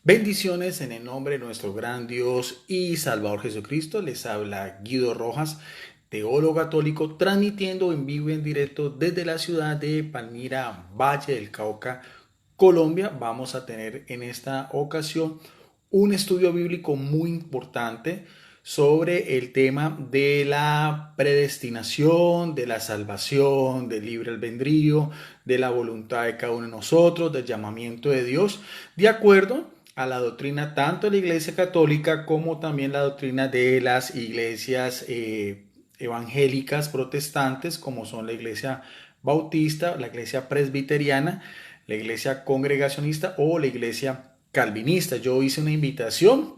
Bendiciones en el nombre de nuestro gran Dios y Salvador Jesucristo. Les habla Guido Rojas, teólogo católico, transmitiendo en vivo y en directo desde la ciudad de Palmira, Valle del Cauca, Colombia. Vamos a tener en esta ocasión un estudio bíblico muy importante sobre el tema de la predestinación, de la salvación, del libre albedrío, de la voluntad de cada uno de nosotros, del llamamiento de Dios, de acuerdo a la doctrina tanto de la Iglesia Católica como también la doctrina de las iglesias evangélicas protestantes, como son la Iglesia Bautista, la Iglesia Presbiteriana, la Iglesia Congregacionista o la Iglesia Calvinista. Yo hice una invitación,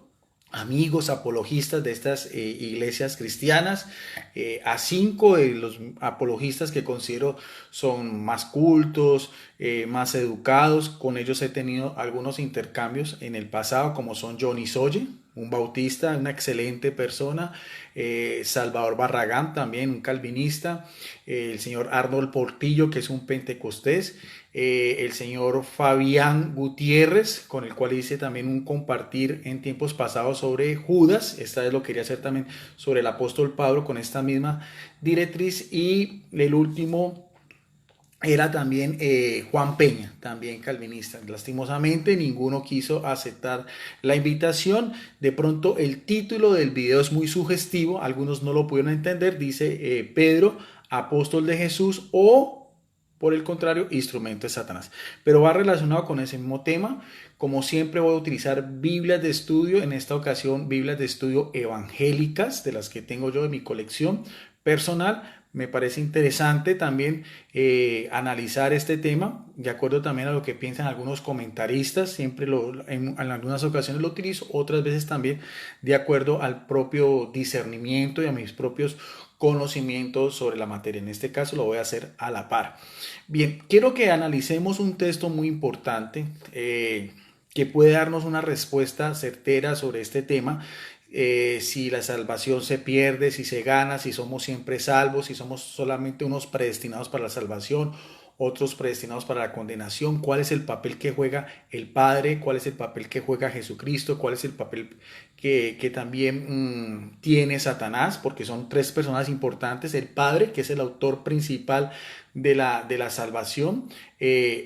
amigos apologistas de estas iglesias cristianas, a 5 de los apologistas que considero son más cultos, más educados. Con ellos he tenido algunos intercambios en el pasado, como son Johnny Soye, un bautista, una excelente persona, Salvador Barragán, también un calvinista, el señor Arnold Portillo, que es un pentecostés, el señor Fabián Gutiérrez, con el cual hice también un compartir en tiempos pasados sobre Judas. Esta vez lo quería hacer también sobre el apóstol Pablo con esta misma directriz. Y el último era también Juan Peña, también calvinista. Lastimosamente ninguno quiso aceptar la invitación. De pronto el título del video es muy sugestivo, algunos no lo pudieron entender. Dice Pedro, apóstol de Jesús, o por el contrario, instrumento de Satanás. Pero va relacionado con ese mismo tema. Como siempre voy a utilizar Biblias de estudio, en esta ocasión Biblias de estudio evangélicas, de las que tengo yo de mi colección personal. Me parece interesante también analizar este tema, de acuerdo también a lo que piensan algunos comentaristas. Siempre en algunas ocasiones lo utilizo, otras veces también de acuerdo al propio discernimiento y a mis propios conocimientos sobre la materia. En este caso lo voy a hacer a la par. Bien, quiero que analicemos un texto muy importante que puede darnos una respuesta certera sobre este tema. Si la salvación se pierde, si se gana, si somos siempre salvos, si somos solamente unos predestinados para la salvación, otros predestinados para la condenación, cuál es el papel que juega el Padre, cuál es el papel que juega Jesucristo, cuál es el papel que también tiene Satanás, porque son tres personas importantes: el Padre, que es el autor principal de la salvación,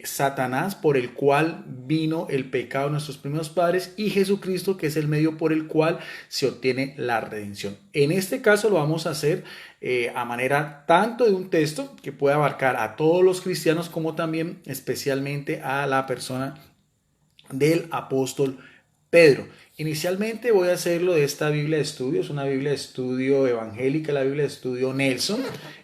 Satanás, por el cual vino el pecado de nuestros primeros padres, y Jesucristo, que es el medio por el cual se obtiene la redención. En este caso lo vamos a hacer a manera tanto de un texto que puede abarcar a todos los cristianos, como también especialmente a la persona del apóstol Pedro. Inicialmente voy a hacerlo de esta Biblia de estudio, es una Biblia de estudio evangélica, la Biblia de estudio Nelson,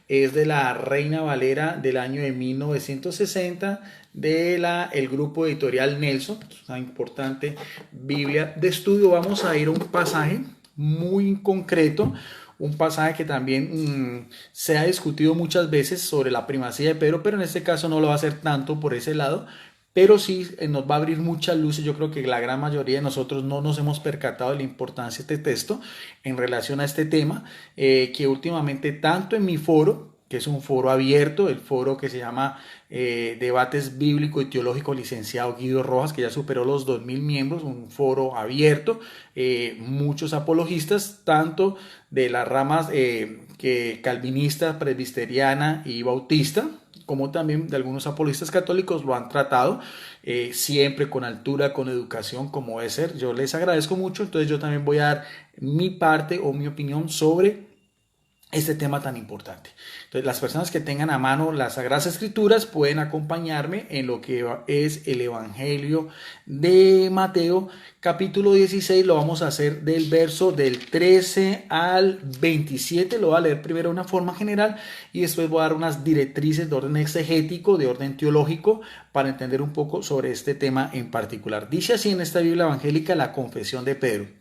es de la Reina Valera del año de 1960, el grupo editorial Nelson, una importante Biblia de estudio. Vamos a ir a un pasaje muy concreto, un pasaje que también se ha discutido muchas veces sobre la primacía de Pedro, pero en este caso no lo va a hacer tanto por ese lado, pero sí nos va a abrir muchas luces. Yo creo que la gran mayoría de nosotros no nos hemos percatado de la importancia de este texto en relación a este tema, que últimamente tanto en mi foro, que es un foro abierto, el foro que se llama Debates Bíblico y Teológico Licenciado Guido Rojas, que ya superó los 2000 miembros, un foro abierto, muchos apologistas, tanto de las ramas que calvinista, presbiteriana y bautista, como también de algunos apologistas católicos, lo han tratado siempre con altura, con educación, como debe ser. Yo les agradezco mucho. Entonces yo también voy a dar mi parte o mi opinión sobre este tema tan importante. Entonces, las personas que tengan a mano las Sagradas Escrituras pueden acompañarme en lo que es el Evangelio de Mateo, capítulo 16. Lo vamos a hacer del verso del 13 al 27. Lo voy a leer primero de una forma general y después voy a dar unas directrices de orden exegético, de orden teológico, para entender un poco sobre este tema en particular. Dice así en esta Biblia evangélica la confesión de Pedro.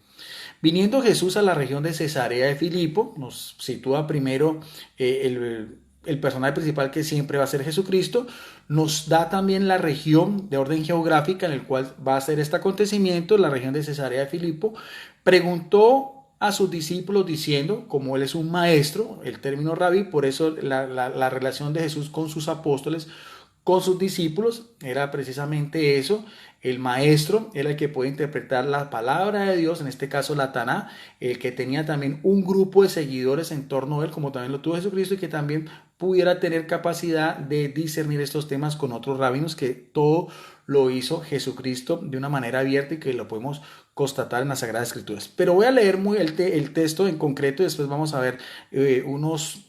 Viniendo Jesús a la región de Cesarea de Filipo, nos sitúa primero el personaje principal, que siempre va a ser Jesucristo. Nos da también la región de orden geográfica en el cual va a ser este acontecimiento, la región de Cesarea de Filipo. Preguntó a sus discípulos diciendo, como él es un maestro, el término rabí, por eso la relación de Jesús con sus apóstoles, con sus discípulos, era precisamente eso. El maestro era el que puede interpretar la palabra de Dios, en este caso la Taná, el que tenía también un grupo de seguidores en torno a él, como también lo tuvo Jesucristo, y que también pudiera tener capacidad de discernir estos temas con otros rabinos, que todo lo hizo Jesucristo de una manera abierta y que lo podemos constatar en las Sagradas Escrituras. Pero voy a leer el texto en concreto y después vamos a ver unos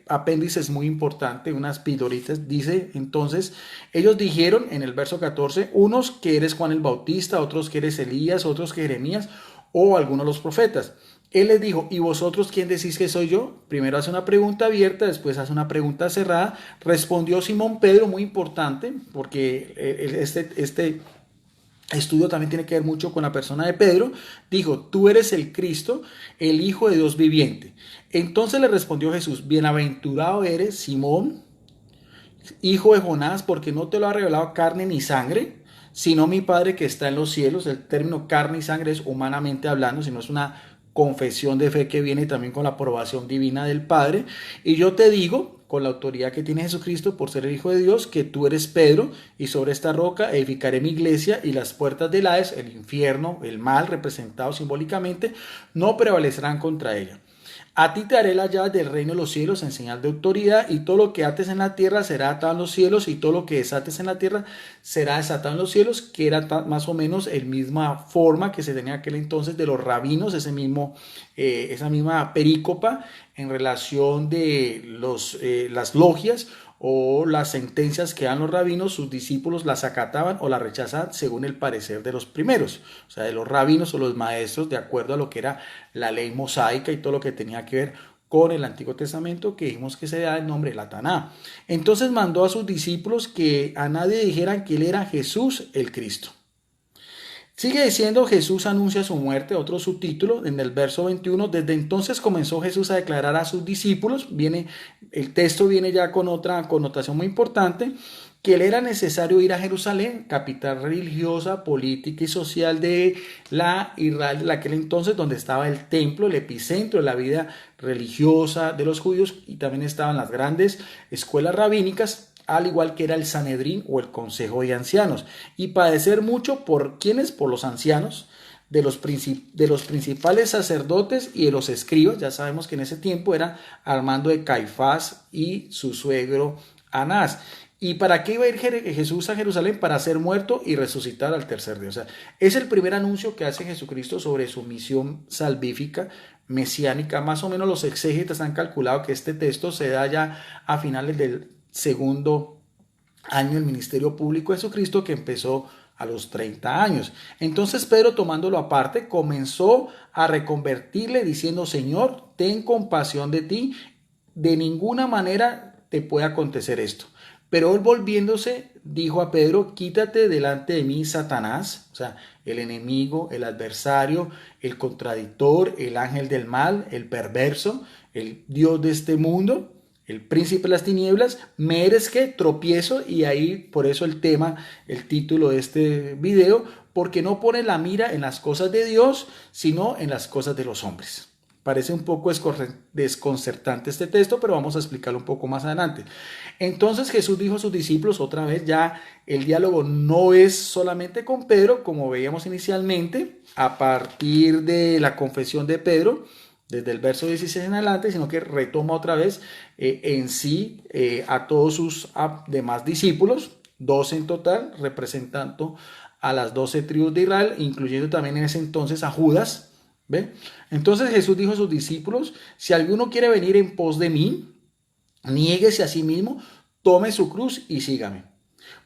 apéndices muy importantes, unas pildoritas. Dice entonces, ellos dijeron en el verso 14, unos que eres Juan el Bautista, otros que eres Elías, otros que Jeremías o algunos de los profetas. Él les dijo, ¿y vosotros quién decís que soy yo? Primero hace una pregunta abierta, después hace una pregunta cerrada. Respondió Simón Pedro, muy importante, porque este estudio también tiene que ver mucho con la persona de Pedro. Dijo, tú eres el Cristo, el Hijo de Dios viviente. Entonces le respondió Jesús, bienaventurado eres, Simón, hijo de Jonás, porque no te lo ha revelado carne ni sangre, sino mi Padre que está en los cielos. El término carne y sangre es humanamente hablando, sino es una confesión de fe que viene también con la aprobación divina del Padre. Y yo te digo, con la autoridad que tiene Jesucristo por ser el Hijo de Dios, que tú eres Pedro, y sobre esta roca edificaré mi iglesia, y las puertas del Hades, el infierno, el mal representado simbólicamente, no prevalecerán contra ella. A ti te daré las llaves del reino de los cielos en señal de autoridad, y todo lo que ates en la tierra será atado en los cielos, y todo lo que desates en la tierra será desatado en los cielos, que era más o menos la misma forma que se tenía aquel entonces de los rabinos, esa misma perícopa en relación de las logias o las sentencias que dan los rabinos. Sus discípulos las acataban o las rechazaban según el parecer de los primeros, o sea, de los rabinos o los maestros, de acuerdo a lo que era la ley mosaica y todo lo que tenía que ver con el Antiguo Testamento, que dijimos que se da el nombre de la Taná. Entonces mandó a sus discípulos que a nadie dijeran que él era Jesús el Cristo. Sigue diciendo, Jesús anuncia su muerte, otro subtítulo en el verso 21. Desde entonces comenzó Jesús a declarar a sus discípulos, el texto viene ya con otra connotación muy importante, que le era necesario ir a Jerusalén, capital religiosa, política y social de la Israel de aquel entonces, donde estaba el templo, el epicentro de la vida religiosa de los judíos, y también estaban las grandes escuelas rabínicas, al igual que era el Sanedrín o el Consejo de Ancianos, y padecer mucho por quienes, por los ancianos, de los principales sacerdotes y de los escribas. Ya sabemos que en ese tiempo era al mando de Caifás y su suegro Anás. ¿Y para qué iba a ir Jesús a Jerusalén? Para ser muerto y resucitar al tercer día. O sea, es el primer anuncio que hace Jesucristo sobre su misión salvífica, mesiánica. Más o menos los exégetas han calculado que este texto se da ya a finales del segundo año del ministerio público de Jesucristo, que empezó a los 30 años. Entonces Pedro, tomándolo aparte, comenzó a reconvertirle diciendo, Señor, ten compasión de ti, de ninguna manera te puede acontecer esto. Pero él, volviéndose, dijo a Pedro, quítate delante de mí, Satanás, o sea, el enemigo, el adversario, el contradictor, el ángel del mal, el perverso, el Dios de este mundo, el príncipe de las tinieblas. Me eres que tropiezo, y ahí por eso el título de este video, porque no pone la mira en las cosas de Dios, sino en las cosas de los hombres. Parece un poco desconcertante este texto, pero vamos a explicarlo un poco más adelante. Entonces Jesús dijo a sus discípulos, otra vez ya el diálogo no es solamente con Pedro, como veíamos inicialmente, a partir de la confesión de Pedro, desde el verso 16 en adelante, sino que retoma otra vez en sí a todos sus demás discípulos, 12 en total, representando a las 12 tribus de Israel, incluyendo también en ese entonces a Judas. ¿Ve? Entonces Jesús dijo a sus discípulos, si alguno quiere venir en pos de mí, niéguese a sí mismo, tome su cruz y sígame.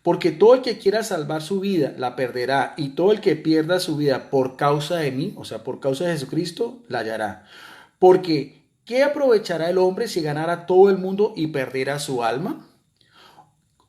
Porque todo el que quiera salvar su vida la perderá, y todo el que pierda su vida por causa de mí, o sea, por causa de Jesucristo, la hallará. Porque ¿qué aprovechará el hombre si ganara todo el mundo y perdiera su alma?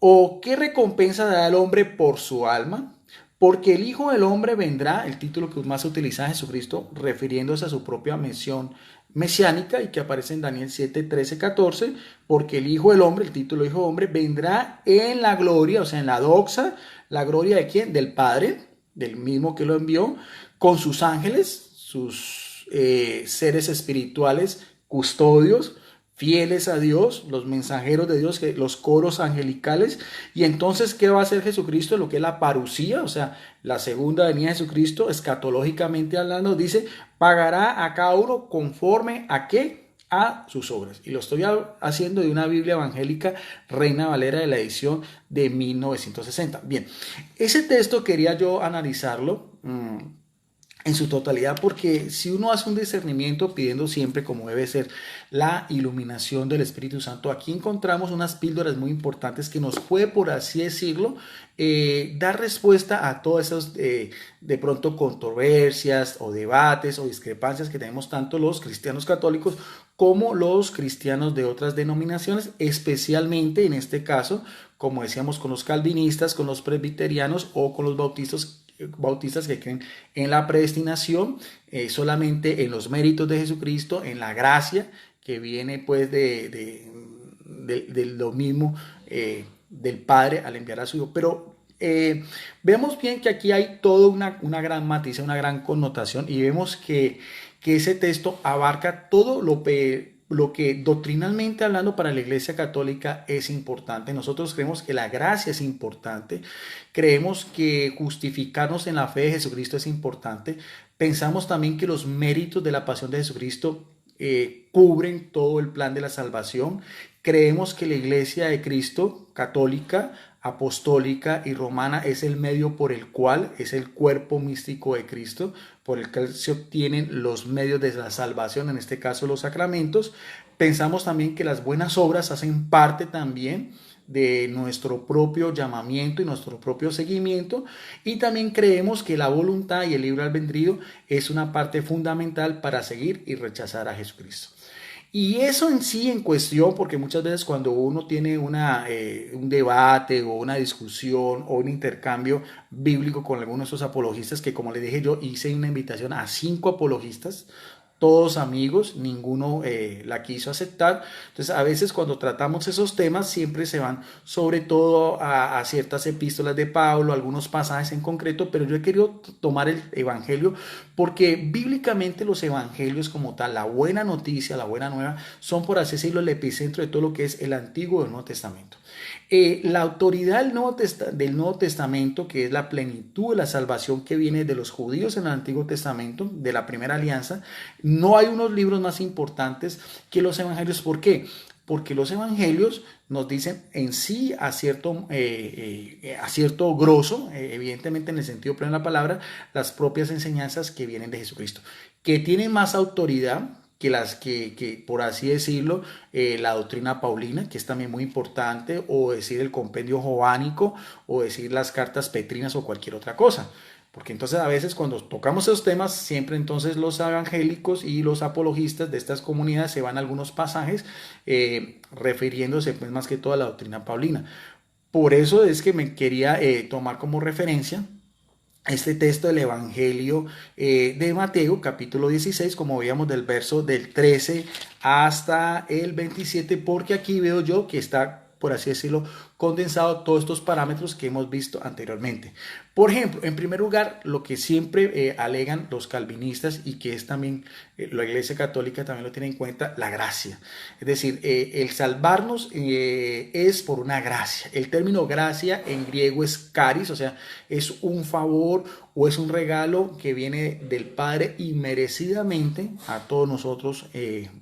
¿O qué recompensa dará el hombre por su alma? Porque el Hijo del Hombre vendrá, el título que más se utiliza en Jesucristo, refiriéndose a su propia mención mesiánica y que aparece en Daniel 7, 13, 14, porque el Hijo del Hombre, el título Hijo del Hombre, vendrá en la gloria, o sea, en la doxa. ¿La gloria de quién? Del Padre, del mismo que lo envió, con sus ángeles, sus seres espirituales, custodios, fieles a Dios, los mensajeros de Dios, los coros angelicales. Y entonces, ¿qué va a hacer Jesucristo? Lo que es la parusía, o sea, la segunda venida de Jesucristo, escatológicamente hablando, dice, pagará a cada uno conforme a qué, a sus obras. Y lo estoy haciendo de una Biblia evangélica Reina Valera de la edición de 1960. Bien, ese texto quería yo analizarlo en su totalidad, porque si uno hace un discernimiento pidiendo siempre, como debe ser, la iluminación del Espíritu Santo, aquí encontramos unas píldoras muy importantes que nos puede, por así decirlo, dar respuesta a todas esas de pronto controversias o debates o discrepancias que tenemos tanto los cristianos católicos como los cristianos de otras denominaciones, especialmente en este caso, como decíamos, con los calvinistas, con los presbiterianos o con los bautistas que creen en la predestinación, solamente en los méritos de Jesucristo, en la gracia que viene pues de lo mismo del Padre al enviar a su Hijo. Pero vemos bien que aquí hay toda una gran matiz, una gran connotación, y vemos que ese texto abarca todo lo que doctrinalmente hablando para la Iglesia Católica es importante. Nosotros creemos que la gracia es importante, creemos que justificarnos en la fe de Jesucristo es importante, pensamos también que los méritos de la pasión de Jesucristo cubren todo el plan de la salvación. Creemos que la Iglesia de Cristo católica, apostólica y romana es el medio por el cual es el cuerpo místico de Cristo, por el que se obtienen los medios de la salvación, en este caso los sacramentos. Pensamos también que las buenas obras hacen parte también de nuestro propio llamamiento y nuestro propio seguimiento, y también creemos que la voluntad y el libre albedrío es una parte fundamental para seguir y rechazar a Jesucristo. Y eso en sí en cuestión, porque muchas veces cuando uno tiene un debate o una discusión o un intercambio bíblico con algunos de esos apologistas, que como les dije yo hice una invitación a 5 apologistas, todos amigos, ninguno la quiso aceptar. Entonces a veces cuando tratamos esos temas siempre se van sobre todo a ciertas epístolas de Pablo, algunos pasajes en concreto, pero yo he querido tomar el Evangelio porque bíblicamente los evangelios como tal, la buena noticia, la buena nueva, son por así decirlo el epicentro de todo lo que es el Antiguo y el Nuevo Testamento. La autoridad del Nuevo Testamento, que es la plenitud de la salvación que viene de los judíos en el Antiguo Testamento, de la primera alianza, no hay unos libros más importantes que los evangelios. ¿Por qué? Porque los evangelios nos dicen en sí a cierto grosso, evidentemente en el sentido pleno de la palabra, las propias enseñanzas que vienen de Jesucristo, que tienen más autoridad que las que por así decirlo, la doctrina paulina, que es también muy importante, o decir el compendio jovánico, o decir las cartas petrinas o cualquier otra cosa. Porque entonces a veces cuando tocamos esos temas, siempre entonces los evangélicos y los apologistas de estas comunidades se van a algunos pasajes refiriéndose pues más que todo a la doctrina paulina. Por eso es que me quería tomar como referencia este texto del Evangelio de Mateo, capítulo 16, como veíamos del verso del 13 hasta el 27, porque aquí veo yo que está, por así decirlo, condensado todos estos parámetros que hemos visto anteriormente. Por ejemplo, en primer lugar, lo que siempre alegan los calvinistas y que es también la Iglesia Católica también lo tiene en cuenta, la gracia. Es decir, el salvarnos es por una gracia. El término gracia en griego es charis, o sea, es un favor o es un regalo que viene del Padre inmerecidamente a todos nosotros,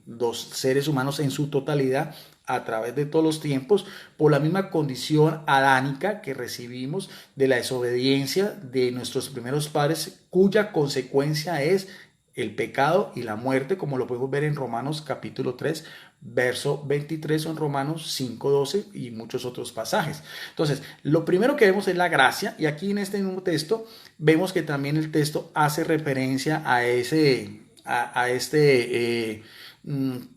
los seres humanos en su totalidad, a través de todos los tiempos, por la misma condición adánica que recibimos de la desobediencia de nuestros primeros padres, cuya consecuencia es el pecado y la muerte, como lo podemos ver en Romanos capítulo 3, verso 23, o en Romanos 5, 12 y muchos otros pasajes. Entonces, lo primero que vemos es la gracia, y aquí en este mismo texto vemos que también el texto hace referencia a este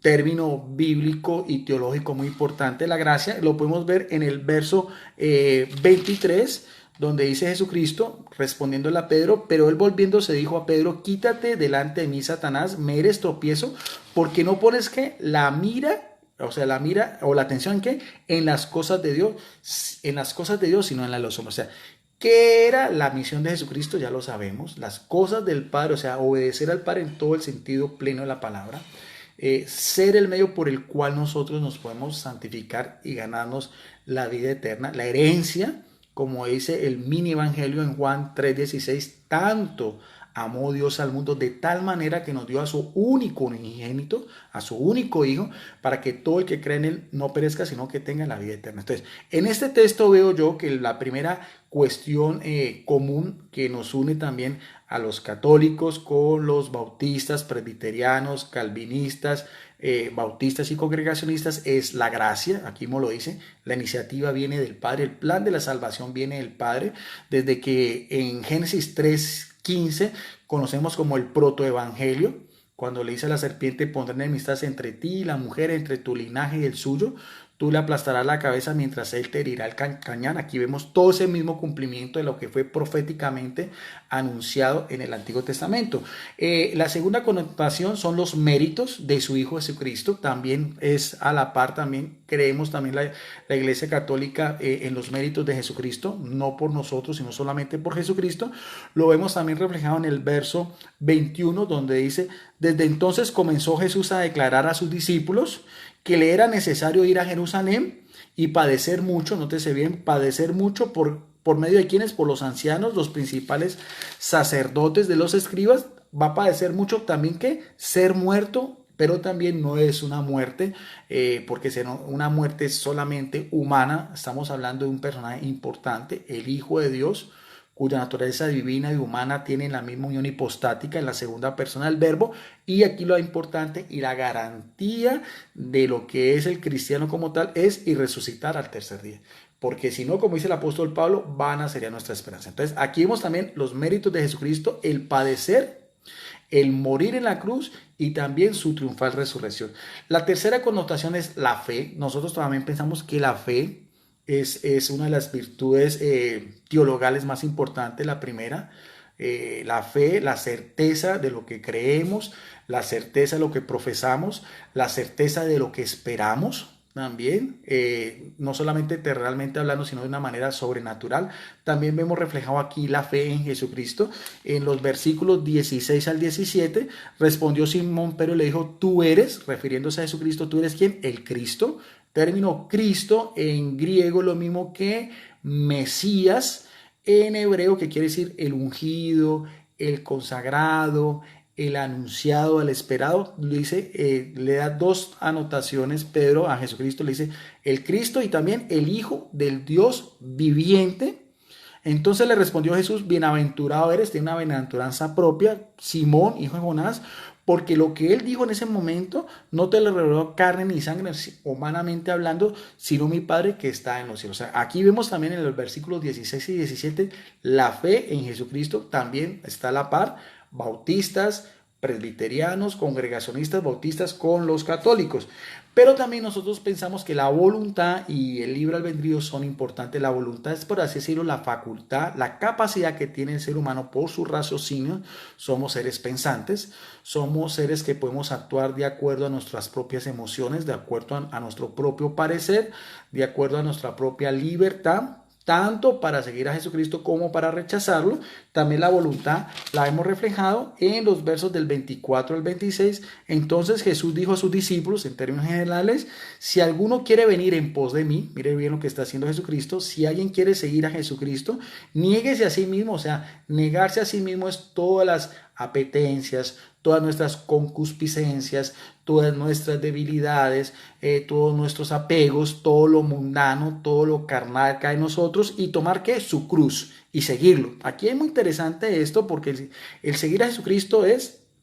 término bíblico y teológico muy importante, la gracia. Lo podemos ver en el verso 23, donde dice Jesucristo respondiéndole a Pedro, pero él volviéndose dijo a Pedro, quítate delante de mí, Satanás, me eres tropiezo, porque no pones que la mira, o sea, la mira o la atención en qué, en las cosas de Dios, sino en las de los hombres. O sea, ¿qué era la misión de Jesucristo? Ya lo sabemos, las cosas del Padre, o sea, obedecer al Padre en todo el sentido pleno de la palabra. ser el medio por el cual nosotros nos podemos santificar y ganarnos la vida eterna, la herencia, como dice el mini evangelio en Juan 3:16, tanto amó Dios al mundo de tal manera que nos dio a su único unigénito, a su único hijo, para que todo el que cree en él no perezca, sino que tenga la vida eterna. Entonces, en este texto veo yo que la primera cuestión común que nos une también a los católicos con los bautistas, presbiterianos, calvinistas, bautistas y congregacionistas es la gracia. Aquí mismo lo dice, la iniciativa viene del Padre, el plan de la salvación viene del Padre, desde que en Génesis 3:15 conocemos como el protoevangelio, cuando le dice a la serpiente: pondré enemistad entre ti y la mujer, entre tu linaje y el suyo, tú le aplastarás la cabeza mientras él te herirá el cañón. Aquí vemos todo ese mismo cumplimiento de lo que fue proféticamente anunciado en el Antiguo Testamento. La segunda connotación son los méritos de su Hijo Jesucristo. También es a la par, también creemos también la Iglesia Católica en los méritos de Jesucristo, no por nosotros, sino solamente por Jesucristo. Lo vemos también reflejado en el verso 21, donde dice: desde entonces comenzó Jesús a declarar a sus discípulos que le era necesario ir a Jerusalén y padecer mucho, nótese bien, padecer mucho por medio de quienes, por los ancianos, los principales sacerdotes de los escribas. Va a padecer mucho también, que ser muerto, pero también no es una muerte, porque una muerte solamente humana. Estamos hablando de un personaje importante, el Hijo de Dios, cuya naturaleza divina y humana tienen la misma unión hipostática en la segunda persona del verbo. Y aquí lo importante y la garantía de lo que es el cristiano como tal es y resucitar al tercer día. Porque si no, como dice el apóstol Pablo, vana sería nuestra esperanza. Entonces aquí vemos también los méritos de Jesucristo, el padecer, el morir en la cruz y también su triunfal resurrección. La tercera connotación es la fe. Nosotros también pensamos que la fe es una de las virtudes teologales más importantes. La primera, la fe, la certeza de lo que creemos, la certeza de lo que profesamos, la certeza de lo que esperamos también, no solamente terrenalmente hablando, sino de una manera sobrenatural. También vemos reflejado aquí la fe en Jesucristo. En los versículos 16 al 17, respondió Simón Pedro y le dijo: tú eres, refiriéndose a Jesucristo, ¿tú eres quién? El Cristo. Término Cristo en griego lo mismo que Mesías en hebreo, que quiere decir el ungido, el consagrado, el anunciado, el esperado. Le dice, le da dos anotaciones Pedro a Jesucristo, le dice el Cristo y también el Hijo del Dios viviente. Entonces le respondió Jesús: bienaventurado eres, tiene una bienaventuranza propia, Simón, hijo de Jonás, porque lo que él dijo en ese momento no te lo reveló carne ni sangre, humanamente hablando, sino mi Padre que está en los cielos. O sea, aquí vemos también en los versículos 16 y 17 la fe en Jesucristo también está a la par. Bautistas, presbiterianos, congregacionistas, bautistas con los católicos. Pero también nosotros pensamos que la voluntad y el libre albedrío son importantes. La voluntad es, por así decirlo, la facultad, la capacidad que tiene el ser humano por su raciocinio. Somos seres pensantes, somos seres que podemos actuar de acuerdo a nuestras propias emociones, de acuerdo a nuestro propio parecer, de acuerdo a nuestra propia libertad, tanto para seguir a Jesucristo como para rechazarlo. También la voluntad la hemos reflejado en los versos del 24 al 26. Entonces Jesús dijo a sus discípulos, en términos generales: si alguno quiere venir en pos de mí, mire bien lo que está haciendo Jesucristo, si alguien quiere seguir a Jesucristo, niéguese a sí mismo. O sea, negarse a sí mismo es todas las apetencias, todas nuestras concupiscencias, todas nuestras debilidades, todos nuestros apegos, todo lo mundano, todo lo carnal cae en nosotros, y tomar ¿qué? Su cruz y seguirlo. Aquí es muy interesante esto, porque el seguir a Jesucristo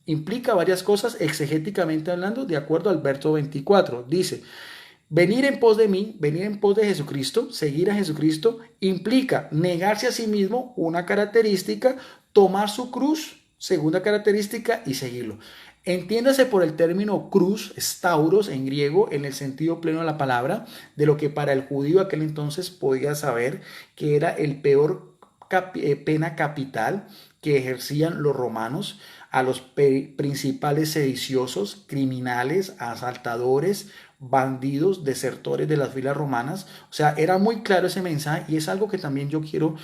implica varias cosas exegéticamente hablando, de acuerdo al verso 24. Dice: venir en pos de mí, venir en pos de Jesucristo, seguir a Jesucristo, implica negarse a sí mismo, una característica; tomar su cruz, segunda característica, y seguirlo. Entiéndase por el término cruz, stauros en griego, en el sentido pleno de la palabra, de lo que para el judío aquel entonces podía saber que era el peor pena capital, que ejercían los romanos, a los principales sediciosos, criminales, asaltadores, bandidos, desertores de las filas romanas. O sea, era muy claro ese mensaje y es algo que también yo quiero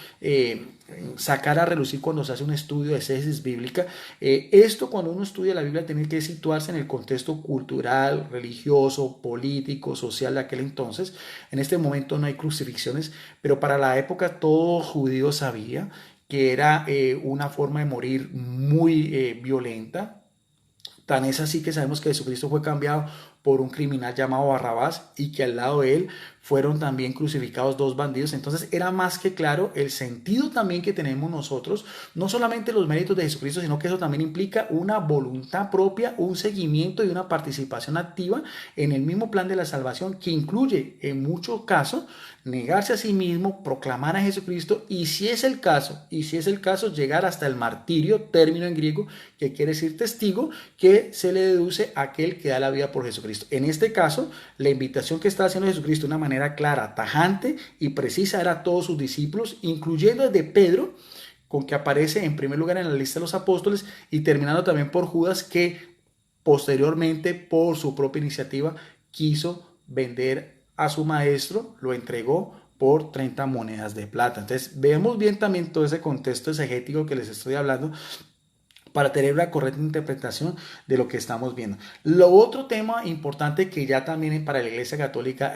sacar a relucir cuando se hace un estudio de exégesis bíblica. Esto, cuando uno estudia la Biblia, tiene que situarse en el contexto cultural, religioso, político, social de aquel entonces. En este momento no hay crucifixiones, pero para la época todo judío sabía que era una forma de morir muy violenta. Tan es así que sabemos que Jesucristo fue cambiado por un criminal llamado Barrabás y que al lado de él fueron también crucificados dos bandidos. Entonces era más que claro el sentido también que tenemos nosotros, no solamente los méritos de Jesucristo, sino que eso también implica una voluntad propia, un seguimiento y una participación activa en el mismo plan de la salvación, que incluye en muchos casos negarse a sí mismo, proclamar a Jesucristo y si es el caso, llegar hasta el martirio, término en griego que quiere decir testigo, que se le deduce a aquel que da la vida por Jesucristo. En este caso, la invitación que está haciendo Jesucristo de una manera clara, tajante y precisa era a todos sus discípulos, incluyendo desde Pedro, con que aparece en primer lugar en la lista de los apóstoles y terminando también por Judas, que posteriormente por su propia iniciativa quiso vender a su maestro, lo entregó por 30 monedas de plata. Entonces vemos bien también todo ese contexto exegético que les estoy hablando para tener una correcta interpretación de lo que estamos viendo. Lo otro tema importante que ya también para la Iglesia Católica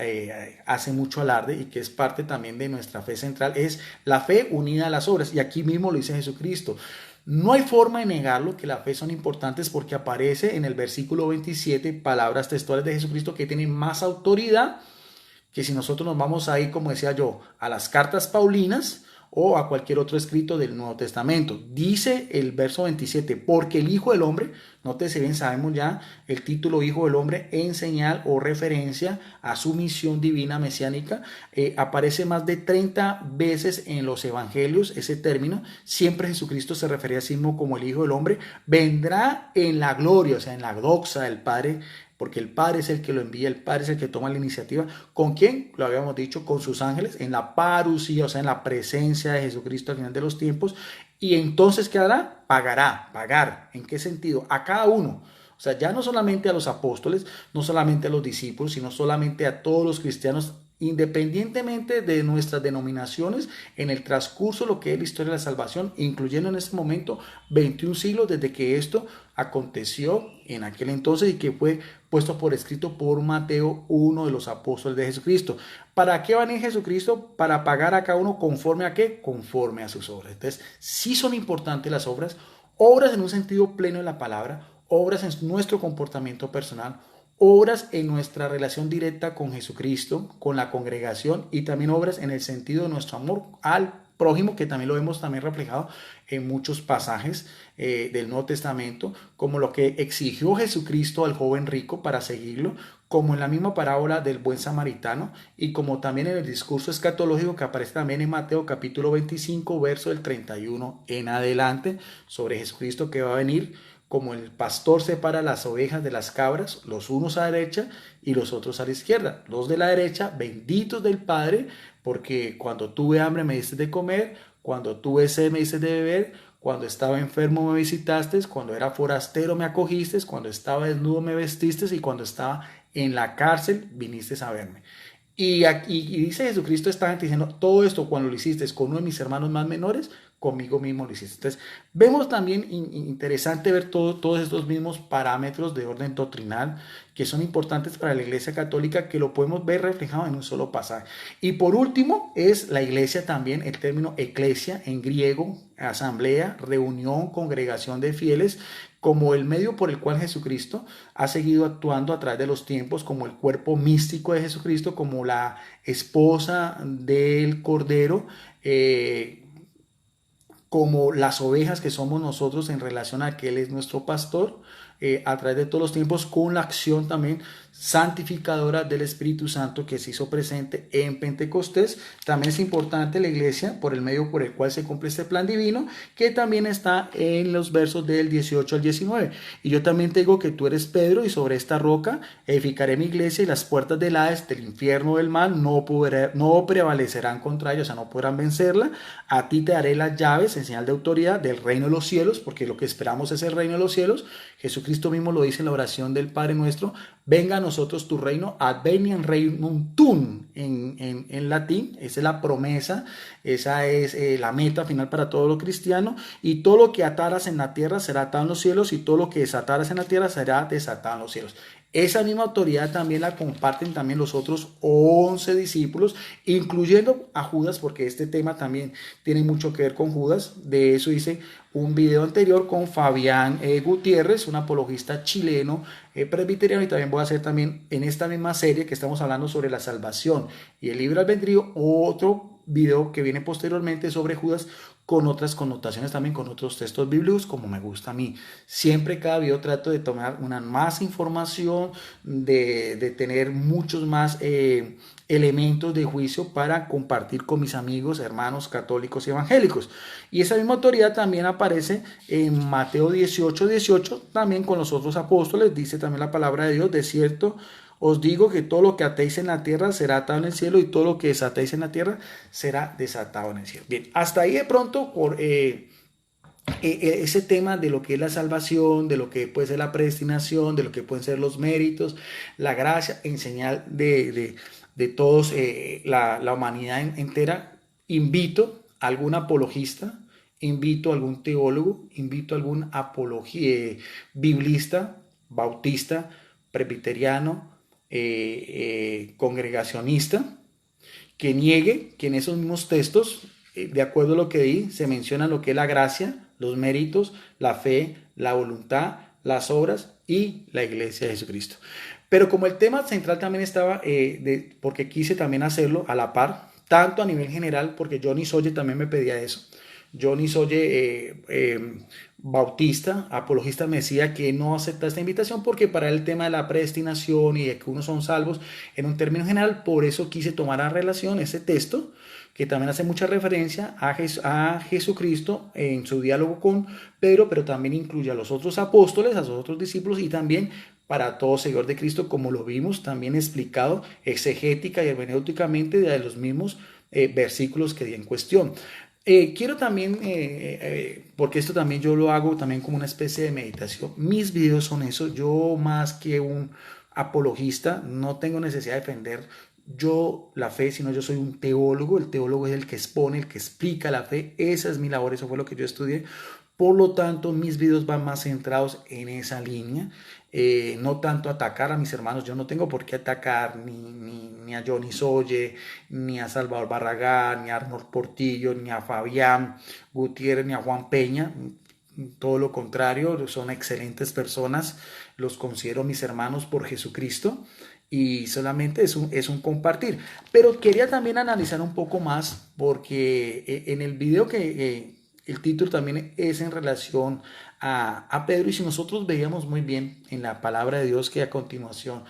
hace mucho alarde y que es parte también de nuestra fe central es la fe unida a las obras. Y aquí mismo lo dice Jesucristo. No hay forma de negarlo que la fe son importantes porque aparece en el versículo 27 palabras textuales de Jesucristo que tienen más autoridad que si nosotros nos vamos ahí, como decía yo, a las cartas paulinas o a cualquier otro escrito del Nuevo Testamento. Dice el verso 27, porque el Hijo del Hombre, nótese bien, sabemos ya el título Hijo del Hombre en señal o referencia a su misión divina mesiánica, aparece más de 30 veces en los evangelios ese término, siempre Jesucristo se refería a sí mismo como el Hijo del Hombre, vendrá en la gloria, o sea, en la doxa del Padre, porque el Padre es el que lo envía, el Padre es el que toma la iniciativa. ¿Con quién? Lo habíamos dicho, con sus ángeles, en la parusía, o sea, en la presencia de Jesucristo al final de los tiempos. Y entonces, ¿qué hará? Pagar. ¿En qué sentido? A cada uno. O sea, ya no solamente a los apóstoles, no solamente a los discípulos, sino solamente a todos los cristianos, independientemente de nuestras denominaciones, en el transcurso de lo que es la historia de la salvación, incluyendo en este momento 21 siglos desde que esto aconteció en aquel entonces y que fue puesto por escrito por Mateo, uno de los apóstoles de Jesucristo. ¿Para qué va a venir Jesucristo? Para pagar a cada uno conforme a qué? Conforme a sus obras. Entonces, sí son importantes las obras, obras en un sentido pleno de la palabra, obras en nuestro comportamiento personal, obras en nuestra relación directa con Jesucristo, con la congregación y también obras en el sentido de nuestro amor al prójimo, que también lo vemos también reflejado en muchos pasajes del Nuevo Testamento, como lo que exigió Jesucristo al joven rico para seguirlo, como en la misma parábola del buen samaritano y como también en el discurso escatológico que aparece también en Mateo capítulo 25, verso del 31 en adelante, sobre Jesucristo que va a venir como el pastor separa las ovejas de las cabras, los unos a la derecha y los otros a la izquierda. Los de la derecha, benditos del Padre, porque cuando tuve hambre me diste de comer, cuando tuve sed me diste de beber, cuando estaba enfermo me visitaste, cuando era forastero me acogiste, cuando estaba desnudo me vestiste y cuando estaba en la cárcel viniste a verme. Y dice Jesucristo, está diciendo, todo esto cuando lo hiciste con uno de mis hermanos más menores, conmigo mismo lo hiciste. Entonces, vemos también interesante ver todos estos mismos parámetros de orden doctrinal que son importantes para la Iglesia Católica, que lo podemos ver reflejado en un solo pasaje. Y por último, es la Iglesia también, el término eclesia en griego, asamblea, reunión, congregación de fieles, como el medio por el cual Jesucristo ha seguido actuando a través de los tiempos, como el cuerpo místico de Jesucristo, como la esposa del Cordero, como las ovejas que somos nosotros en relación a que Él es nuestro pastor, a través de todos los tiempos con la acción también santificadora del Espíritu Santo que se hizo presente en Pentecostés. También es importante la iglesia por el medio por el cual se cumple este plan divino, que también está en los versos del 18 al 19. Y yo también te digo que tú eres Pedro, y sobre esta roca edificaré mi iglesia, y las puertas del Hades, del infierno, del mal, no prevalecerán contra ella, o sea, no podrán vencerla. A ti te daré las llaves en señal de autoridad del reino de los cielos, porque lo que esperamos es el reino de los cielos. Jesucristo mismo lo dice en la oración del Padre Nuestro: venga a nosotros tu reino, adveniam regnum tuum en latín. Esa es la promesa, esa es la meta final para todo lo cristiano. Y todo lo que ataras en la tierra será atado en los cielos, y todo lo que desataras en la tierra será desatado en los cielos. Esa misma autoridad también la comparten también los otros 11 discípulos, incluyendo a Judas, porque este tema también tiene mucho que ver con Judas. De eso hice un video anterior con Fabián Gutiérrez, un apologista chileno presbiteriano, y también voy a hacer también en esta misma serie que estamos hablando sobre la salvación y el libre albedrío otro video que viene posteriormente sobre Judas, con otras connotaciones también, con otros textos bíblicos, como me gusta a mí. Siempre cada video trato de tomar una más información, de tener muchos más elementos de juicio para compartir con mis amigos, hermanos católicos y evangélicos. Y esa misma autoridad también aparece en Mateo 18:18, también con los otros apóstoles. Dice también la palabra de Dios: de cierto os digo que todo lo que atéis en la tierra será atado en el cielo, y todo lo que desatéis en la tierra será desatado en el cielo. Bien, hasta ahí de pronto por ese tema de lo que es la salvación, de lo que puede ser la predestinación, de lo que pueden ser los méritos, la gracia en señal de todos, la humanidad entera. Invito a algún apologista, invito a algún teólogo, invito a algún biblista, bautista, presbiteriano, congregacionista, que niegue que en esos mismos textos, de acuerdo a lo que di, se menciona lo que es la gracia, los méritos, la fe, la voluntad, las obras y la iglesia de Jesucristo. Pero como el tema central también estaba, porque quise también hacerlo a la par, tanto a nivel general, porque Johnny Soye también me pedía eso. Johnny Soye, bautista, apologista, me decía que no acepta esta invitación porque para él el tema de la predestinación y de que unos son salvos en un término general. Por eso quise tomar a relación ese texto, que también hace mucha referencia a Jesucristo en su diálogo con Pedro, pero también incluye a los otros apóstoles, a los otros discípulos, y también para todo seguidor de Cristo, como lo vimos también explicado exegética y hermenéuticamente de los mismos versículos que di en cuestión. Quiero también, porque esto también yo lo hago también como una especie de meditación. Mis videos son eso. Yo, más que un apologista, no tengo necesidad de defender yo la fe, sino yo soy un teólogo. El teólogo es el que expone, el que explica la fe. Esa es mi labor, eso fue lo que yo estudié. Por lo tanto, mis videos van más centrados en esa línea, no tanto atacar a mis hermanos. Yo no tengo por qué atacar ni a Johnny Soye, ni a Salvador Barragán, ni a Arnold Portillo, ni a Fabián Gutiérrez, ni a Juan Peña. Todo lo contrario, son excelentes personas, los considero mis hermanos por Jesucristo, y solamente es un compartir. Pero quería también analizar un poco más, porque en el video que el título también es en relación a Pedro, y si nosotros veíamos muy bien en la palabra de Dios que a continuación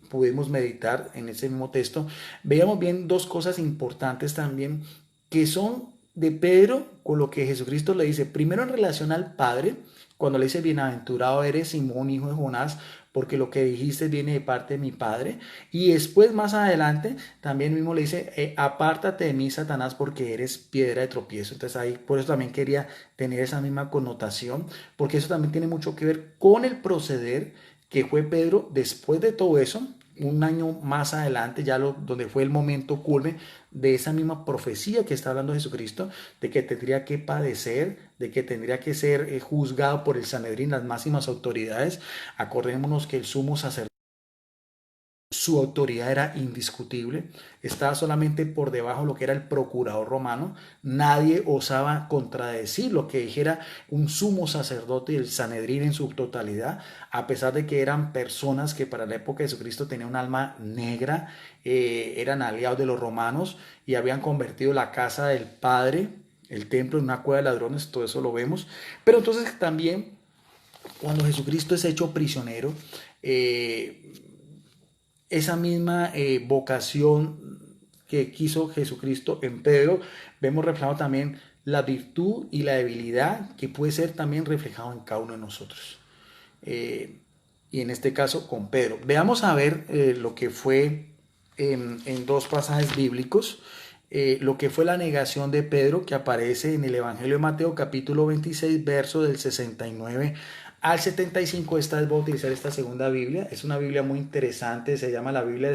pudimos meditar en ese mismo texto, veíamos bien dos cosas importantes también que son de Pedro con lo que Jesucristo le dice. Primero, en relación al Padre, cuando le dice: bienaventurado eres, Simón, hijo de Jonás, porque lo que dijiste viene de parte de mi Padre. Y después, más adelante, también mismo le dice: apártate de mí, Satanás, porque eres piedra de tropiezo. Entonces ahí, por eso también quería tener esa misma connotación, porque eso también tiene mucho que ver con el proceder que fue Pedro después de todo eso, un año más adelante, donde fue el momento culme de esa misma profecía que está hablando Jesucristo, de que tendría que padecer, de que tendría que ser juzgado por el Sanedrín, las máximas autoridades. Acordémonos que el sumo sacerdote, su autoridad era indiscutible, estaba solamente por debajo de lo que era el procurador romano. Nadie osaba contradecir lo que dijera un sumo sacerdote y el Sanedrín en su totalidad, a pesar de que eran personas que para la época de Jesucristo tenían un alma negra, eran aliados de los romanos y habían convertido la casa del Padre, el templo, en una cueva de ladrones. Todo eso lo vemos. Pero entonces también cuando Jesucristo es hecho prisionero, esa misma vocación que quiso Jesucristo en Pedro, vemos reflejado también la virtud y la debilidad que puede ser también reflejado en cada uno de nosotros. Y en este caso con Pedro. Veamos a ver lo que fue en dos pasajes bíblicos. Lo que fue la negación de Pedro, que aparece en el Evangelio de Mateo capítulo 26, verso del 69 al 75. Esta voy a utilizar esta segunda Biblia. Es una Biblia muy interesante, se llama la Biblia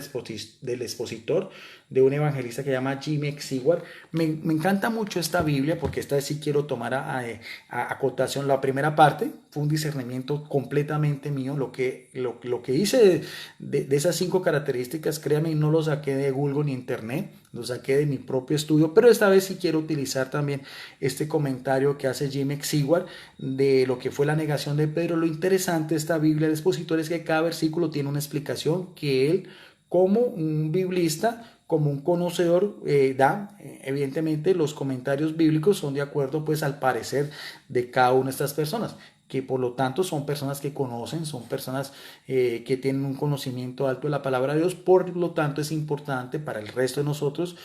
del Expositor, de un evangelista que se llama Jimmy Exiguar. Me encanta mucho esta Biblia porque esta vez sí quiero tomar a cotación la primera parte. Fue un discernimiento completamente mío. Lo que hice de esas 5 características, créanme, no lo saqué de Google ni Internet, lo saqué de mi propio estudio, pero esta vez sí quiero utilizar también este comentario que hace Jimmy Exiguar de lo que fue la negación de Pedro. Lo interesante de esta Biblia del Expositor es que cada versículo tiene una explicación que él, como un biblista, como un conocedor, da. Evidentemente los comentarios bíblicos son de acuerdo pues al parecer de cada una de estas personas, que por lo tanto son personas que conocen, son personas que tienen un conocimiento alto de la palabra de Dios. Por lo tanto es importante para el resto de nosotros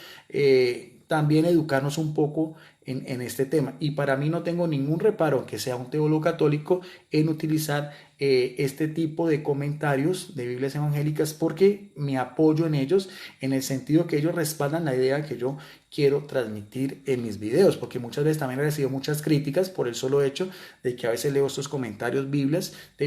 también educarnos un poco en este tema. Y para mí no tengo ningún reparo, que sea un teólogo católico, en utilizar este tipo de comentarios de Biblias evangélicas, porque me apoyo en ellos en el sentido que ellos respaldan la idea que yo quiero transmitir en mis videos, porque muchas veces también he recibido muchas críticas por el solo hecho de que a veces leo estos comentarios de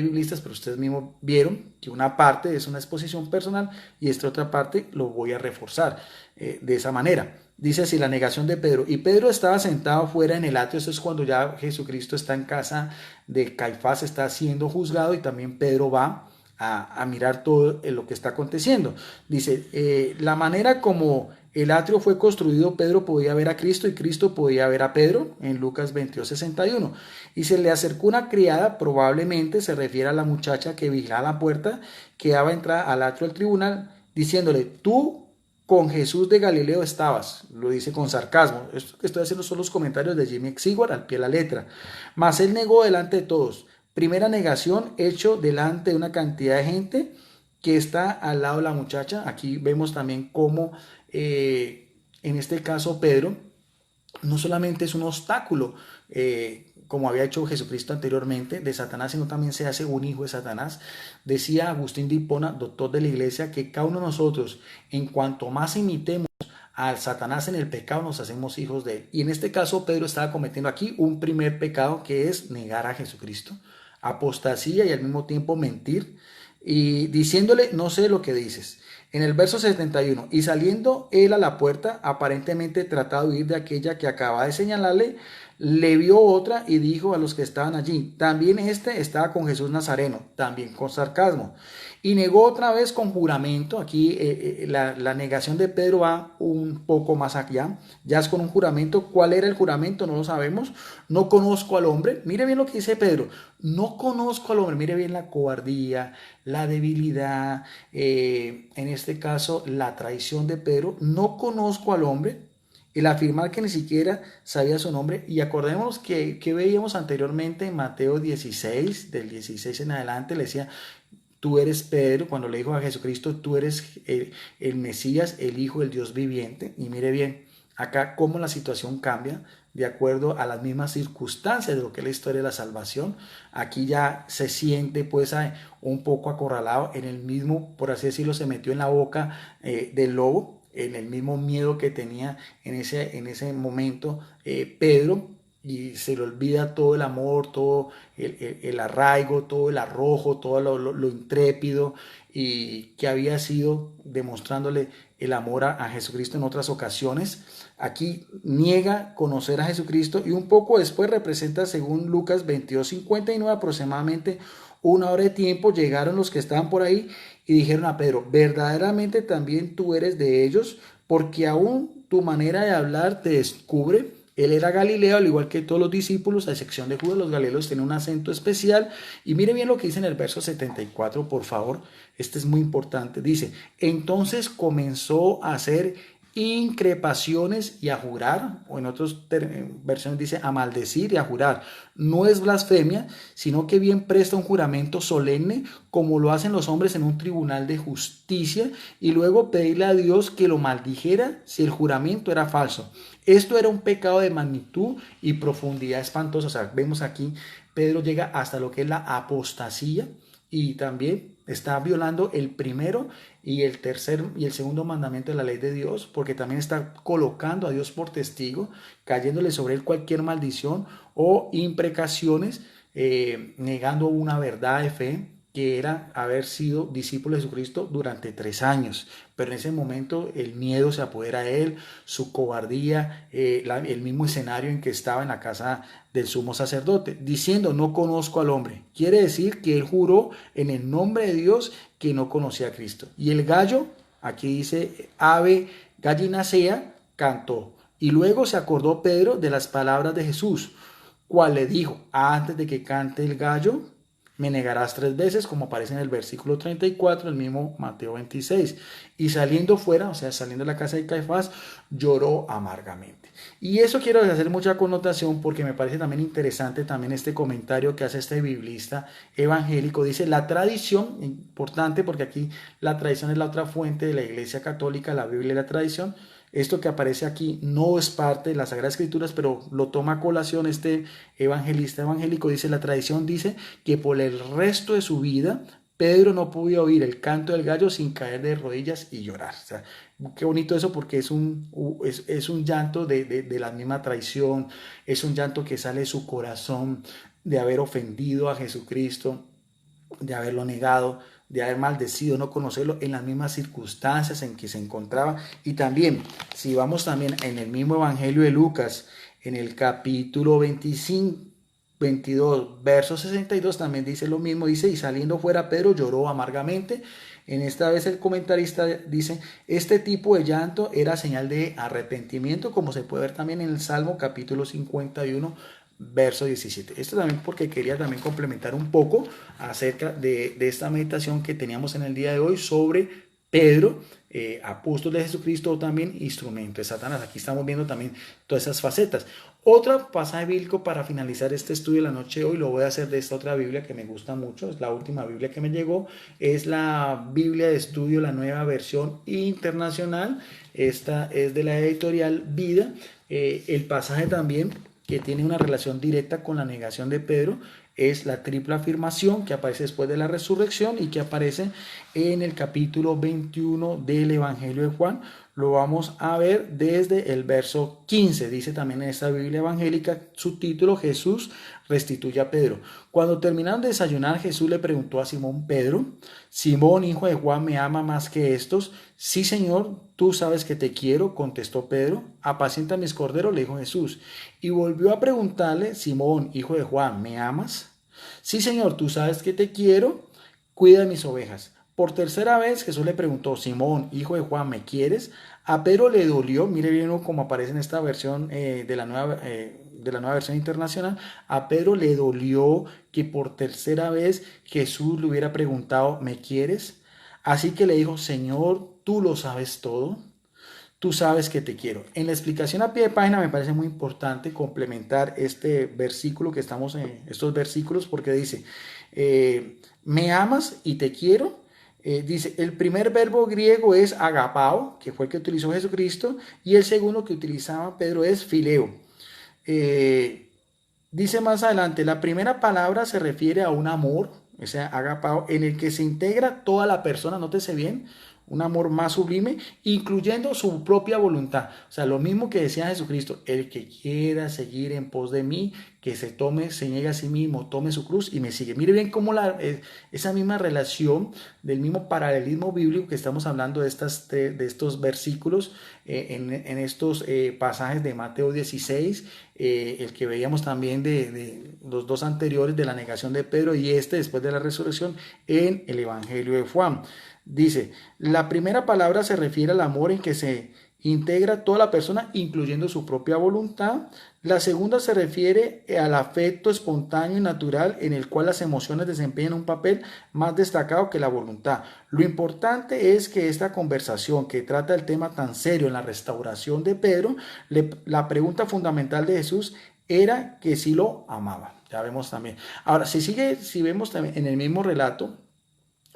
biblistas, pero ustedes mismos vieron que una parte es una exposición personal y esta otra parte lo voy a reforzar de esa manera. Dice así la negación de Pedro. Y Pedro estaba sentado fuera en el atrio. Eso es cuando ya Jesucristo está en casa de Caifás, está siendo juzgado, y también Pedro va a mirar todo lo que está aconteciendo. Dice, la manera como el atrio fue construido, Pedro podía ver a Cristo y Cristo podía ver a Pedro, en Lucas 22:61. Y se le acercó una criada, probablemente se refiere a la muchacha que vigilaba la puerta, que daba entrada al atrio del tribunal, diciéndole, tú con Jesús de Galileo estabas. Lo dice con sarcasmo. Esto que estoy haciendo son los comentarios de Jimmy Exiguar al pie de la letra. Mas él negó delante de todos. Primera negación hecho delante de una cantidad de gente que está al lado de la muchacha. Aquí vemos también cómo en este caso Pedro no solamente es un obstáculo, como había hecho Jesucristo anteriormente, de Satanás, sino también se hace un hijo de Satanás. Decía Agustín de Hipona, doctor de la iglesia, que cada uno de nosotros, en cuanto más imitemos a Satanás en el pecado, nos hacemos hijos de él. Y en este caso Pedro estaba cometiendo aquí un primer pecado, que es negar a Jesucristo, apostasía y al mismo tiempo mentir, y diciéndole, no sé lo que dices. En el verso 71, y saliendo él a la puerta, aparentemente tratado de huir de aquella que acaba de señalarle, le vio otra y dijo a los que estaban allí, también este estaba con Jesús Nazareno, también con sarcasmo. Y negó otra vez con juramento. Aquí la negación de Pedro va un poco más allá, ya es con un juramento. ¿Cuál era el juramento? No lo sabemos. No conozco al hombre. Mire bien lo que dice Pedro, no conozco al hombre. Mire bien la cobardía, la debilidad, en este caso la traición de Pedro. No conozco al hombre. El afirmar que ni siquiera sabía su nombre. Y acordémonos que veíamos anteriormente en Mateo 16, del 16 en adelante, le decía, tú eres Pedro, cuando le dijo a Jesucristo, tú eres el Mesías, el Hijo del Dios viviente. Y mire bien, acá cómo la situación cambia de acuerdo a las mismas circunstancias de lo que es la historia de la salvación. Aquí ya se siente pues un poco acorralado en el mismo, por así decirlo, se metió en la boca del lobo, en el mismo miedo que tenía en ese momento Pedro, y se le olvida todo el amor, todo el arraigo, todo el arrojo, todo lo intrépido y que había sido demostrándole el amor a Jesucristo en otras ocasiones. Aquí niega conocer a Jesucristo, y un poco después representa, según Lucas 22:59, aproximadamente una hora de tiempo, llegaron los que estaban por ahí y dijeron a Pedro, verdaderamente también tú eres de ellos, porque aún tu manera de hablar te descubre. Él era Galileo, al igual que todos los discípulos, a excepción de Judas. Los galileos tienen un acento especial. Y mire bien lo que dice en el verso 74, por favor. Este es muy importante. Dice, entonces comenzó a hacer increpaciones y a jurar, o en otras versiones dice a maldecir y a jurar. No es blasfemia, sino que bien presta un juramento solemne, como lo hacen los hombres en un tribunal de justicia, y luego pedirle a Dios que lo maldijera si el juramento era falso. Esto era un pecado de magnitud y profundidad espantosa. O sea, vemos aquí, Pedro llega hasta lo que es la apostasía, y también está violando el primero y el tercer y el segundo mandamiento de la ley de Dios, porque también está colocando a Dios por testigo, cayéndole sobre él cualquier maldición o imprecaciones, negando una verdad de fe que era haber sido discípulo de Jesucristo durante 3 años. Pero en ese momento el miedo se apodera de él, su cobardía, el mismo escenario en que estaba en la casa del sumo sacerdote, diciendo no conozco al hombre. Quiere decir que él juró en el nombre de Dios que no conocía a Cristo. Y el gallo, aquí dice ave gallinacea, cantó. Y luego se acordó Pedro de las palabras de Jesús, cual le dijo, antes de que cante el gallo, me negarás 3 veces, como aparece en el versículo 34, el mismo Mateo 26. Y saliendo fuera, o sea, saliendo de la casa de Caifás, lloró amargamente. Y eso quiero hacer mucha connotación porque me parece también interesante también este comentario que hace este biblista evangélico. Dice, la tradición, importante porque aquí la tradición es la otra fuente de la Iglesia Católica, la Biblia y la tradición. Esto que aparece aquí no es parte de las Sagradas Escrituras, pero lo toma a colación este evangelista evangélico. Dice, la tradición dice que por el resto de su vida Pedro no pudo oír el canto del gallo sin caer de rodillas y llorar. O sea, qué bonito eso porque es un llanto de la misma traición, es un llanto que sale de su corazón, de haber ofendido a Jesucristo, de haberlo negado, de haber maldecido, no conocerlo en las mismas circunstancias en que se encontraba. Y también, si vamos también en el mismo Evangelio de Lucas, en el capítulo 22, verso 62, también dice lo mismo, dice, y saliendo fuera Pedro lloró amargamente. En esta vez el comentarista dice, este tipo de llanto era señal de arrepentimiento, como se puede ver también en el Salmo capítulo 51, verso 17. Esto también porque quería también complementar un poco acerca de esta meditación que teníamos en el día de hoy sobre Pedro, apóstol de Jesucristo, o también instrumento de Satanás. Aquí estamos viendo también todas esas facetas. Otra pasaje bíblico para finalizar este estudio de la noche de hoy, lo voy a hacer de esta otra Biblia que me gusta mucho, es la última Biblia que me llegó, es la Biblia de estudio, la nueva versión internacional. Esta es de la editorial Vida. El pasaje también que tiene una relación directa con la negación de Pedro es la triple afirmación que aparece después de la resurrección y que aparece en el capítulo 21 del Evangelio de Juan. Lo vamos a ver desde el verso 15. Dice también en esta Biblia evangélica, su título, Jesús restituye a Pedro. Cuando terminaron de desayunar, Jesús le preguntó a Simón Pedro, Simón, hijo de Juan, ¿me ama más que estos? Sí, Señor, tú sabes que te quiero, contestó Pedro. Apacienta mis corderos, le dijo Jesús. Y volvió a preguntarle, Simón, hijo de Juan, ¿me amas? Sí, Señor, tú sabes que te quiero, cuida de mis ovejas. Por tercera vez Jesús le preguntó, Simón, hijo de Juan, ¿me quieres? A Pedro le dolió, mire bien cómo aparece en esta versión de la nueva versión internacional. A Pedro le dolió que por tercera vez Jesús le hubiera preguntado, ¿me quieres? Así que le dijo, Señor, tú lo sabes todo. Tú sabes que te quiero. En la explicación a pie de página me parece muy importante complementar este versículo que estamos en estos versículos porque dice, me amas y te quiero. Dice, el primer verbo griego es agapao, que fue el que utilizó Jesucristo, y el segundo que utilizaba Pedro es fileo. Dice más adelante, la primera palabra se refiere a un amor, o sea, agapao, en el que se integra toda la persona, nótese bien, un amor más sublime, incluyendo su propia voluntad. O sea, lo mismo que decía Jesucristo, el que quiera seguir en pos de mí, que se niegue a sí mismo, tome su cruz y me sigue. Mire bien cómo esa misma relación, del mismo paralelismo bíblico que estamos hablando de estos versículos, en estos pasajes de Mateo 16, el que veíamos también de los dos anteriores de la negación de Pedro y después de la resurrección en el Evangelio de Juan. Dice, la primera palabra se refiere al amor en que se integra toda la persona, incluyendo su propia voluntad. La segunda se refiere al afecto espontáneo y natural en el cual las emociones desempeñan un papel más destacado que la voluntad. Lo importante es que esta conversación que trata el tema tan serio en la restauración de Pedro, la pregunta fundamental de Jesús era que si lo amaba. Ya vemos también. Ahora, si vemos también en el mismo relato,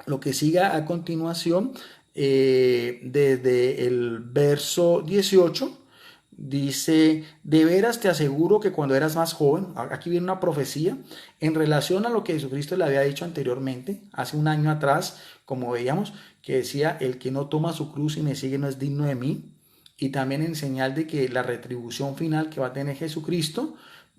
lo que sigue a continuación, desde el verso 18, dice, de veras te aseguro que cuando eras más joven, aquí viene una profecía en relación a lo que Jesucristo le había dicho anteriormente, hace un año atrás, como veíamos, que decía, el que no toma su cruz y me sigue no es digno de mí, y también en señal de que la retribución final que va a tener Jesucristo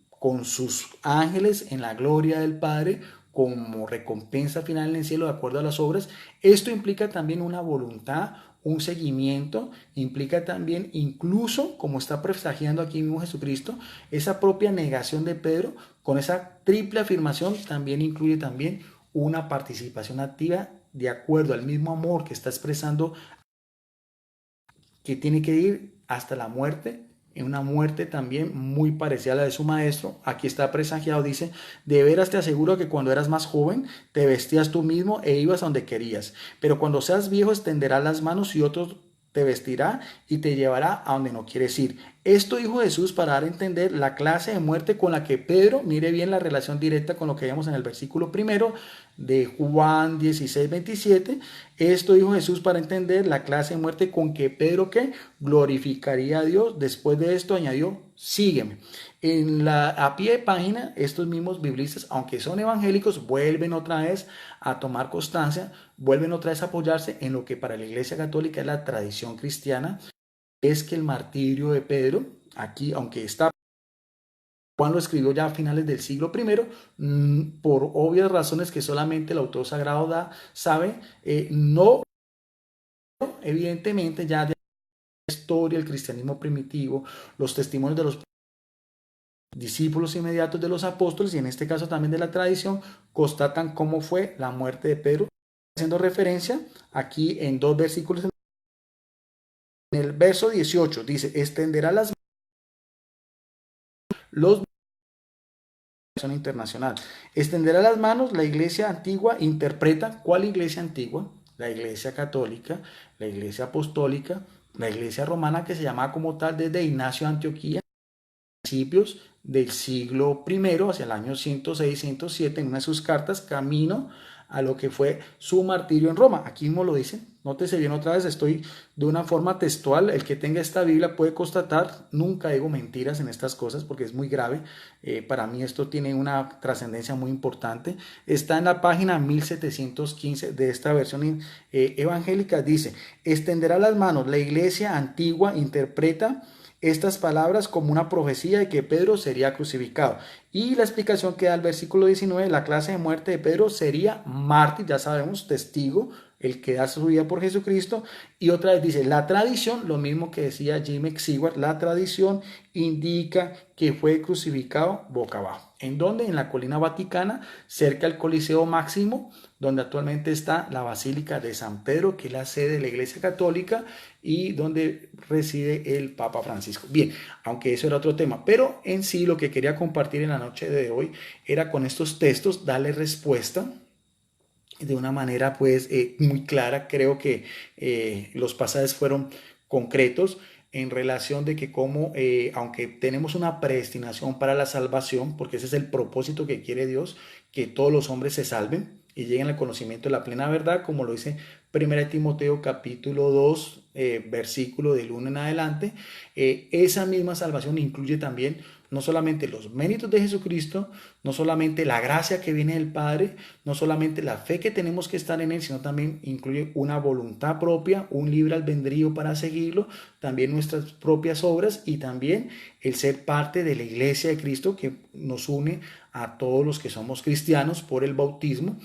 con sus ángeles en la gloria del Padre, como recompensa final en el cielo de acuerdo a las obras. Esto implica también una voluntad, un seguimiento, implica también, incluso como está presagiando aquí mismo Jesucristo, esa propia negación de Pedro con esa triple afirmación también incluye también una participación activa de acuerdo al mismo amor que está expresando, que tiene que ir hasta la muerte, en una muerte también muy parecida a la de su maestro. Aquí está presagiado, dice, de veras te aseguro que cuando eras más joven te vestías tú mismo e ibas a donde querías, pero cuando seas viejo extenderás las manos y otros te vestirá y te llevará a donde no quieres ir. Esto dijo Jesús para dar a entender la clase de muerte con la que Pedro, mire bien la relación directa con lo que vemos en el versículo primero de Juan 16:27. Esto dijo Jesús para entender la clase de muerte con que Pedro que glorificaría a Dios. Después de esto añadió, sígueme. A pie de página, estos mismos biblistas, aunque son evangélicos, vuelven otra vez a tomar constancia, vuelven otra vez a apoyarse en lo que para la Iglesia Católica es la tradición cristiana, es que el martirio de Pedro, aquí, aunque está Juan lo escribió ya a finales del siglo I, por obvias razones que solamente el autor sagrado sabe, no, evidentemente ya de la historia, el cristianismo primitivo, los testimonios de los discípulos inmediatos de los apóstoles y en este caso también de la tradición, constatan cómo fue la muerte de Pedro, haciendo referencia aquí en dos versículos. En el verso 18 dice, extenderá los internacional. Extenderá las manos, la iglesia antigua interpreta, ¿cuál iglesia antigua? La iglesia católica, la iglesia apostólica, la iglesia romana que se llamaba como tal desde Ignacio de Antioquía, principios del siglo I, hacia el año 106-107, en una de sus cartas, camino a lo que fue su martirio en Roma. Aquí mismo lo dice, nótese bien otra vez, estoy de una forma textual, el que tenga esta Biblia puede constatar, nunca digo mentiras en estas cosas porque es muy grave, para mí esto tiene una trascendencia muy importante, está en la página 1715 de esta versión evangélica, dice, extenderá las manos, la iglesia antigua interpreta estas palabras como una profecía de que Pedro sería crucificado. Y la explicación que da el versículo 19, la clase de muerte de Pedro sería mártir, ya sabemos, testigo, el que da su vida por Jesucristo. Y otra vez dice, la tradición, lo mismo que decía Jim Seward, la tradición indica que fue crucificado boca abajo. ¿En dónde? En la colina vaticana, cerca del Coliseo Máximo, donde actualmente está la Basílica de San Pedro, que es la sede de la Iglesia Católica y donde reside el Papa Francisco. Bien, aunque eso era otro tema, pero en sí lo que quería compartir en la noche de hoy era con estos textos darle respuesta de una manera pues muy clara. Creo que los pasajes fueron concretos en relación de que como, aunque tenemos una predestinación para la salvación, porque ese es el propósito que quiere Dios, que todos los hombres se salven y lleguen al conocimiento de la plena verdad, como lo dice 1 Timoteo capítulo 2, versículo del 1 en adelante, esa misma salvación incluye también no solamente los méritos de Jesucristo, no solamente la gracia que viene del Padre, no solamente la fe que tenemos que estar en Él, sino también incluye una voluntad propia, un libre albedrío para seguirlo, también nuestras propias obras y también el ser parte de la iglesia de Cristo que nos une a todos los que somos cristianos por el bautismo,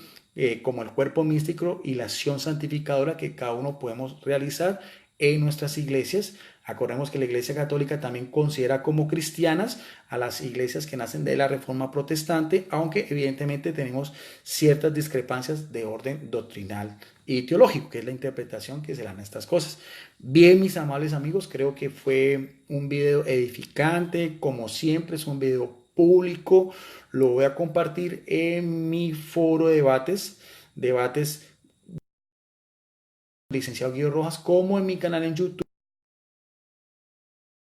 como el cuerpo místico y la acción santificadora que cada uno podemos realizar en nuestras iglesias. Acordemos que la Iglesia Católica también considera como cristianas a las iglesias que nacen de la Reforma Protestante, aunque evidentemente tenemos ciertas discrepancias de orden doctrinal y teológico, que es la interpretación que se dan a estas cosas. Bien, mis amables amigos, creo que fue un video edificante, como siempre es un video público, lo voy a compartir en mi foro de debates licenciado Guido Rojas, como en mi canal en YouTube.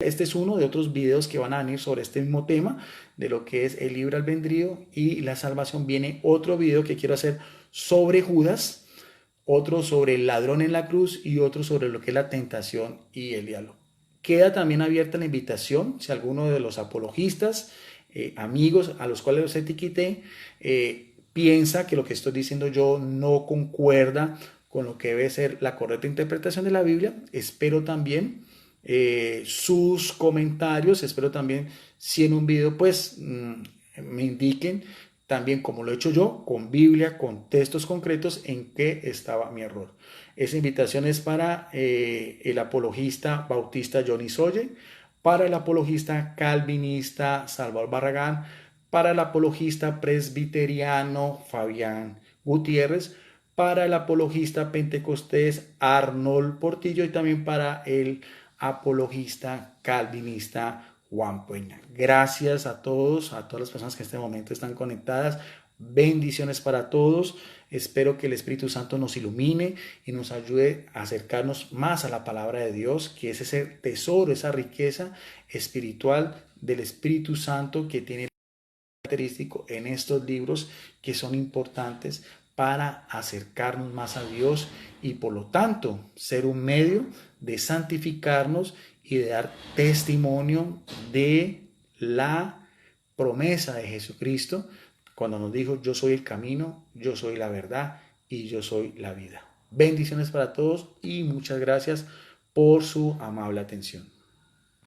Este es uno de otros videos que van a venir sobre este mismo tema, de lo que es el libre albedrío y la salvación. Viene otro video que quiero hacer sobre Judas, otro sobre el ladrón en la cruz y otro sobre lo que es la tentación y el diálogo. Queda también abierta la invitación, si alguno de los apologistas, amigos a los cuales los etiqueté, piensa que lo que estoy diciendo yo no concuerda con lo que debe ser la correcta interpretación de la Biblia, espero también sus comentarios, espero también si en un video pues me indiquen también como lo he hecho yo, con Biblia, con textos concretos, en qué estaba mi error. Esa invitación es para el apologista bautista Johnny Soye, para el apologista calvinista Salvador Barragán, para el apologista presbiteriano Fabián Gutiérrez, para el apologista pentecostés Arnold Portillo y también para el apologista calvinista Juan Peña. Gracias a todas las personas que en este momento están conectadas. Bendiciones para todos. Espero que el Espíritu Santo nos ilumine y nos ayude a acercarnos más a la palabra de Dios, que es ese tesoro, esa riqueza espiritual del Espíritu Santo que tiene característico en estos libros que son importantes para acercarnos más a Dios y por lo tanto ser un medio de santificarnos y de dar testimonio de la promesa de Jesucristo cuando nos dijo: yo soy el camino, yo soy la verdad y yo soy la vida. Bendiciones para todos y muchas gracias por su amable atención.